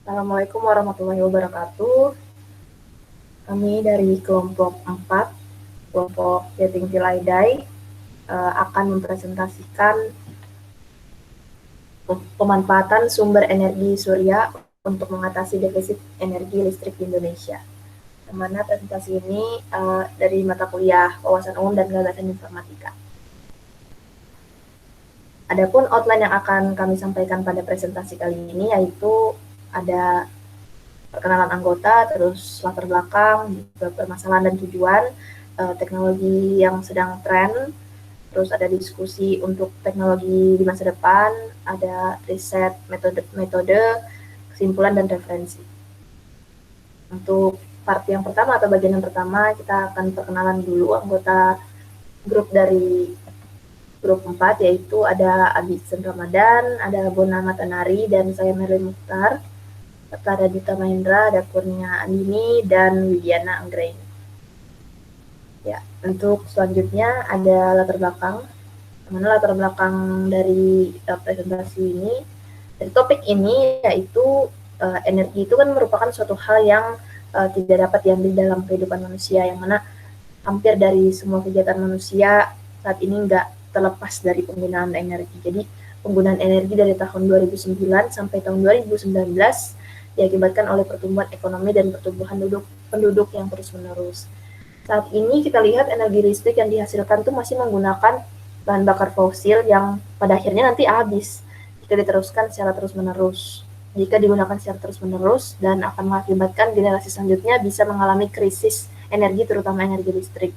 Assalamualaikum warahmatullahi wabarakatuh. Kami dari kelompok 4, kelompok Jating Pilaidai, akan mempresentasikan pemanfaatan sumber energi surya untuk mengatasi defisit energi listrik di Indonesia. Yang mana presentasi ini dari mata kuliah wawasan umum dan gagasan informatika. Adapun outline yang akan kami sampaikan pada presentasi kali ini yaitu ada perkenalan anggota, terus latar belakang, permasalahan dan tujuan, teknologi yang sedang tren, terus ada diskusi untuk teknologi di masa depan, ada riset, metode, kesimpulan, dan referensi. Untuk part yang pertama atau bagian yang pertama, kita akan perkenalan dulu anggota grup dari grup 4, yaitu ada Abi Ramadan, ada Bona Matanari, dan saya Merlin Mukhtar, serta ada Dita Mahendra, ada Kurnia Andini, dan Widiana Anggrain. Ya, untuk selanjutnya ada latar belakang. Mana latar belakang dari presentasi ini, dari topik ini yaitu energi itu kan merupakan suatu hal yang tidak dapat diambil dalam kehidupan manusia, yang mana hampir dari semua kegiatan manusia saat ini nggak terlepas dari penggunaan energi. Jadi penggunaan energi dari tahun 2009 sampai tahun 2019 diakibatkan oleh pertumbuhan ekonomi dan pertumbuhan penduduk yang terus-menerus. Saat ini kita lihat energi listrik yang dihasilkan itu masih menggunakan bahan bakar fosil yang pada akhirnya nanti habis jika diteruskan secara terus-menerus. Jika digunakan secara terus-menerus dan akan mengakibatkan generasi selanjutnya bisa mengalami krisis energi, terutama energi listrik.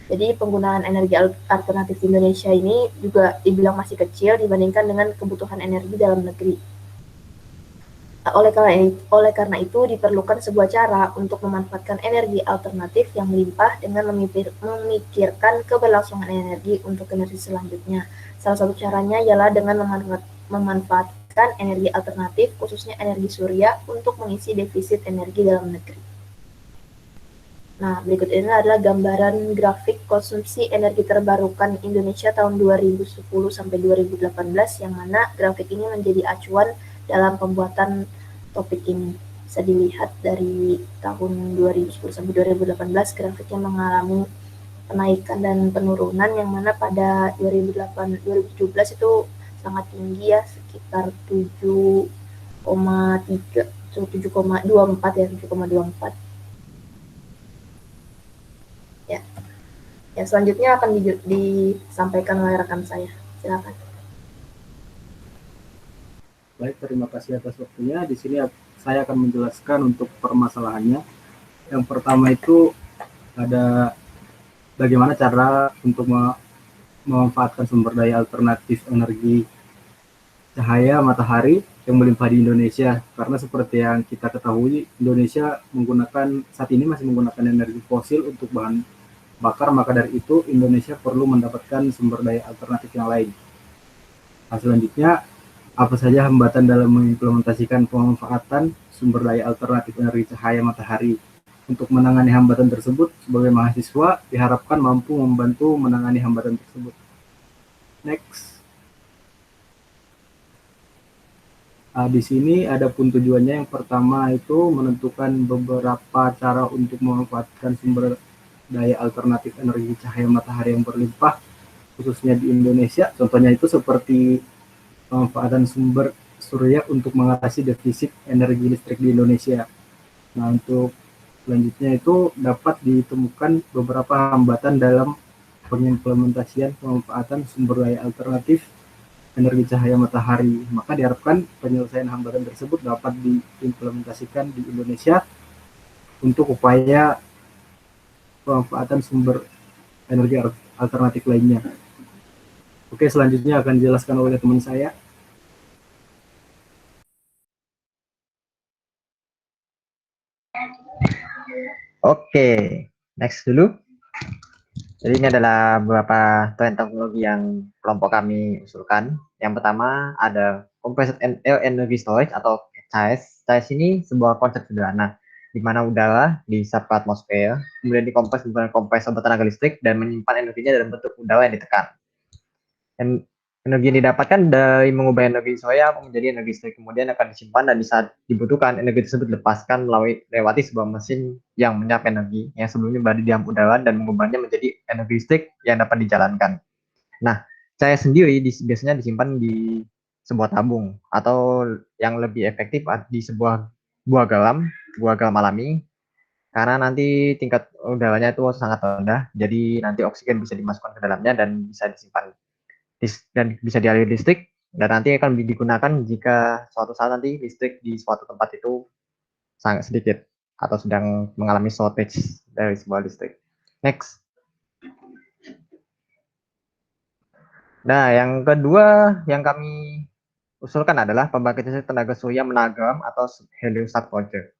Jadi penggunaan energi alternatif di Indonesia ini juga dibilang masih kecil dibandingkan dengan kebutuhan energi dalam negeri. Oleh karena itu diperlukan sebuah cara untuk memanfaatkan energi alternatif yang melimpah dengan memikirkan keberlangsungan energi untuk generasi selanjutnya. Salah satu caranya ialah dengan memanfaatkan energi alternatif, khususnya energi surya, untuk mengisi defisit energi dalam negeri. Nah, berikut ini adalah gambaran grafik konsumsi energi terbarukan Indonesia tahun 2010 sampai 2018, yang mana grafik ini menjadi acuan dalam pembuatan topik ini. Bisa dilihat dari tahun 2010 sampai 2018, grafiknya mengalami kenaikan dan penurunan, yang mana pada 2017 itu sangat tinggi ya, sekitar 7,3, 7,24 ya, 7,24. Ya, yang selanjutnya akan disampaikan oleh rekan saya. Silakan. Baik, terima kasih atas waktunya. Di sini saya akan menjelaskan untuk permasalahannya. Yang pertama itu ada bagaimana cara untuk memanfaatkan sumber daya alternatif energi cahaya matahari yang melimpah di Indonesia. Karena seperti yang kita ketahui, Indonesia saat ini masih menggunakan energi fosil untuk bahan bakar, maka dari itu Indonesia perlu mendapatkan sumber daya alternatif yang lain. Nah, selanjutnya, apa saja hambatan dalam mengimplementasikan pemanfaatan sumber daya alternatif energi cahaya matahari? Untuk menangani hambatan tersebut, sebagai mahasiswa diharapkan mampu membantu menangani hambatan tersebut. Next. Nah, di sini ada pun tujuannya. Yang pertama itu menentukan beberapa cara untuk memanfaatkan sumber daya alternatif energi cahaya matahari yang berlimpah, khususnya di Indonesia. Contohnya itu seperti pemanfaatan sumber surya untuk mengatasi defisit energi listrik di Indonesia. Nah, untuk selanjutnya itu dapat ditemukan beberapa hambatan dalam pengimplementasian pemanfaatan sumber daya alternatif energi cahaya matahari. Maka diharapkan penyelesaian hambatan tersebut dapat diimplementasikan di Indonesia untuk upaya pemanfaatan sumber energi alternatif lainnya. Oke, selanjutnya akan dijelaskan oleh teman saya. Oke, next dulu. Jadi ini adalah beberapa tren teknologi yang kelompok kami usulkan. Yang pertama ada compressed air energy storage atau CAES. CAES ini sebuah konsep sederhana di mana udara dihisap ke atmosfer, kemudian dikompres menggunakan kompresor bertenaga listrik dan menyimpan energinya dalam bentuk udara yang ditekan. Dan Energi yang didapatkan dari mengubah energi soya menjadi energi listrik, kemudian akan disimpan dan bisa dibutuhkan energi tersebut dilepaskan lewati sebuah mesin yang menyerap energi yang sebelumnya berada di dalam udara dan mengubahnya menjadi energi listrik yang dapat dijalankan. Nah, cahaya sendiri biasanya disimpan di sebuah tabung atau yang lebih efektif di sebuah buah galam alami, karena nanti tingkat udaranya itu sangat rendah, jadi nanti oksigen bisa dimasukkan ke dalamnya dan bisa disimpan dan bisa dialiri listrik, dan nanti akan digunakan jika suatu saat nanti listrik di suatu tempat itu sangat sedikit atau sedang mengalami shortage dari sebuah listrik. Next. Nah, yang kedua yang kami usulkan adalah pembangkit listrik tenaga surya menagaram atau heliostat project.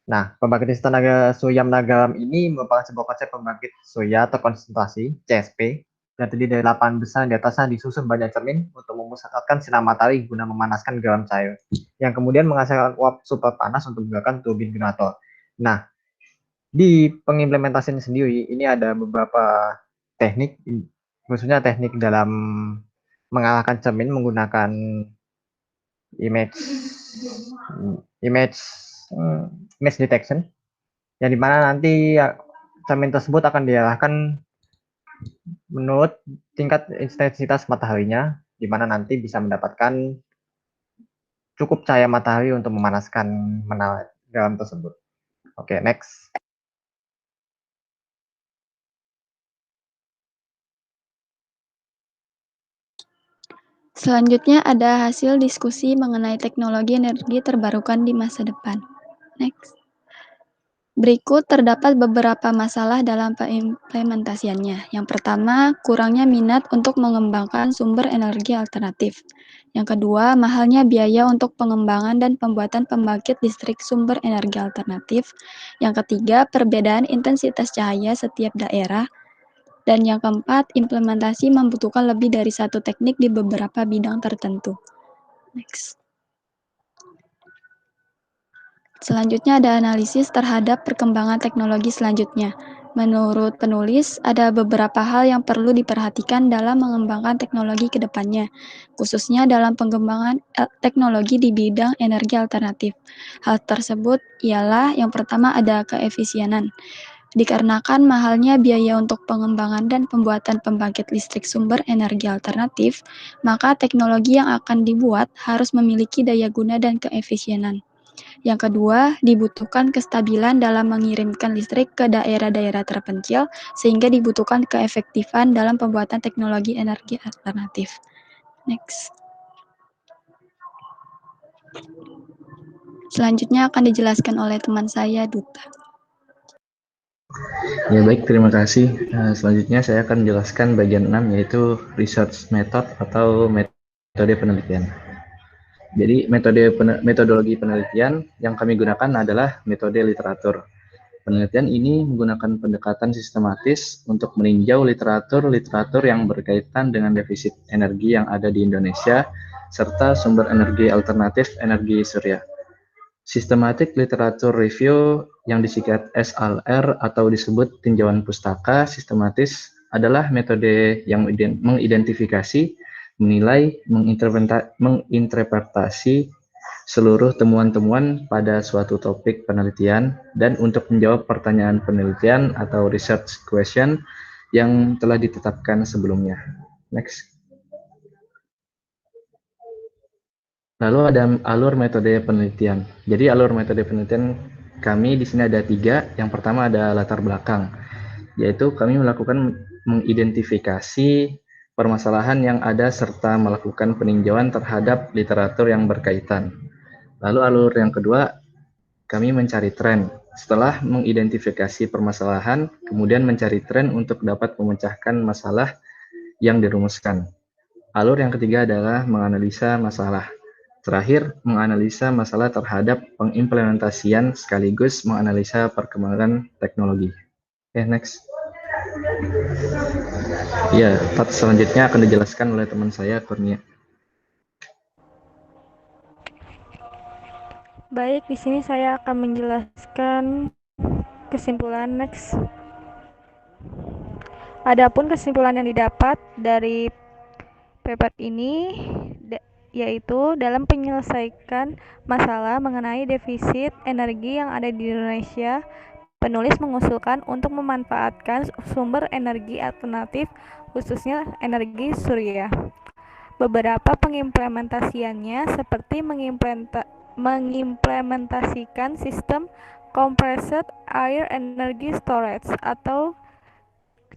Nah, pembangkit listrik tenaga surya menagaram ini merupakan sebuah konsep pembangkit surya terkonsentrasi (CSP) dan terdiri dari lapangan besar yang di atasnya disusun banyak cermin untuk memusatkan sinar matahari guna memanaskan garam cair, yang kemudian menghasilkan uap super panas untuk menggerakkan turbin generator. Nah, di pengimplementasian sendiri ini ada beberapa teknik, khususnya teknik dalam mengalahkan cermin menggunakan image image image detection, yang dimana nanti cermin tersebut akan diarahkan menurut tingkat intensitas mataharinya, di mana nanti bisa mendapatkan cukup cahaya matahari untuk memanaskan garam tersebut. Oke, next. Selanjutnya ada hasil diskusi mengenai teknologi energi terbarukan di masa depan. Next. Berikut terdapat beberapa masalah dalam pengimplementasiannya. Yang pertama, kurangnya minat untuk mengembangkan sumber energi alternatif. Yang kedua, mahalnya biaya untuk pengembangan dan pembuatan pembangkit listrik sumber energi alternatif. Yang ketiga, perbedaan intensitas cahaya setiap daerah. Dan yang keempat, implementasi membutuhkan lebih dari satu teknik di beberapa bidang tertentu. Next. Selanjutnya ada analisis terhadap perkembangan teknologi selanjutnya. Menurut penulis, ada beberapa hal yang perlu diperhatikan dalam mengembangkan teknologi ke depannya, khususnya dalam pengembangan teknologi di bidang energi alternatif. Hal tersebut ialah yang pertama ada keefisienan. Dikarenakan mahalnya biaya untuk pengembangan dan pembuatan pembangkit listrik sumber energi alternatif, maka teknologi yang akan dibuat harus memiliki daya guna dan keefisienan. Yang kedua, dibutuhkan kestabilan dalam mengirimkan listrik ke daerah-daerah terpencil, sehingga dibutuhkan keefektifan dalam pembuatan teknologi energi alternatif. Next. Selanjutnya akan dijelaskan oleh teman saya, Duta. Ya baik, terima kasih. Selanjutnya saya akan menjelaskan bagian 6, yaitu research method atau metode penelitian. Jadi metodologi penelitian yang kami gunakan adalah metode literatur. Penelitian ini menggunakan pendekatan sistematis untuk meninjau literatur yang berkaitan dengan defisit energi yang ada di Indonesia, serta sumber energi alternatif energi surya. Systematic Literature Review yang disingkat SLR atau disebut tinjauan pustaka sistematis adalah metode yang mengidentifikasi, menilai, menginterpretasi seluruh temuan-temuan pada suatu topik penelitian dan untuk menjawab pertanyaan penelitian atau research question yang telah ditetapkan sebelumnya. Next. Lalu ada alur metode penelitian. Jadi alur metode penelitian kami di sini ada 3. Yang pertama ada latar belakang, yaitu kami melakukan mengidentifikasi permasalahan yang ada serta melakukan peninjauan terhadap literatur yang berkaitan. Lalu alur yang kedua, kami mencari tren. Setelah mengidentifikasi permasalahan, kemudian mencari tren untuk dapat memecahkan masalah yang dirumuskan. Alur yang ketiga adalah menganalisa masalah. Terakhir, menganalisa masalah terhadap pengimplementasian sekaligus menganalisa perkembangan teknologi. Oke, next. Ya, part selanjutnya akan dijelaskan oleh teman saya, Kurnia. Baik, di sini saya akan menjelaskan kesimpulan. Next. Adapun kesimpulan yang didapat dari paper ini yaitu dalam menyelesaikan masalah mengenai defisit energi yang ada di Indonesia. Penulis mengusulkan untuk memanfaatkan sumber energi alternatif, khususnya energi surya. Beberapa pengimplementasiannya seperti mengimplementasikan sistem Compressed Air Energy Storage atau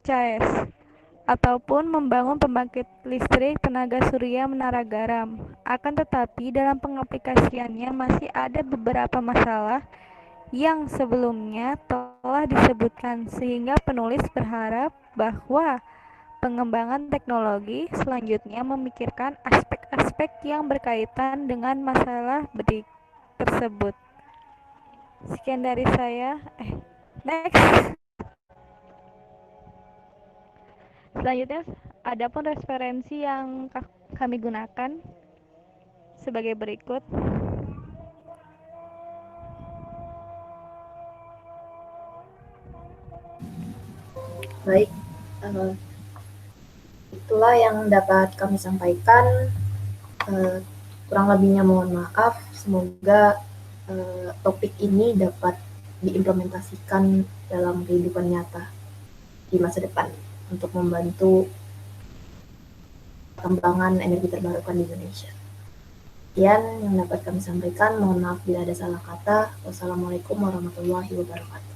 CAES, ataupun membangun pembangkit listrik tenaga surya menara garam. Akan tetapi dalam pengaplikasiannya masih ada beberapa masalah yang sebelumnya telah disebutkan, sehingga penulis berharap bahwa pengembangan teknologi selanjutnya memikirkan aspek-aspek yang berkaitan dengan masalah tersebut. Sekian dari saya. Next. Selanjutnya, adapun referensi yang kami gunakan sebagai berikut. Baik, itulah yang dapat kami sampaikan. Kurang lebihnya mohon maaf. Semoga topik ini dapat diimplementasikan dalam kehidupan nyata di masa depan untuk membantu perkembangan energi terbarukan di Indonesia. Sekian yang dapat kami sampaikan. Mohon maaf bila ada salah kata. Wassalamualaikum warahmatullahi wabarakatuh.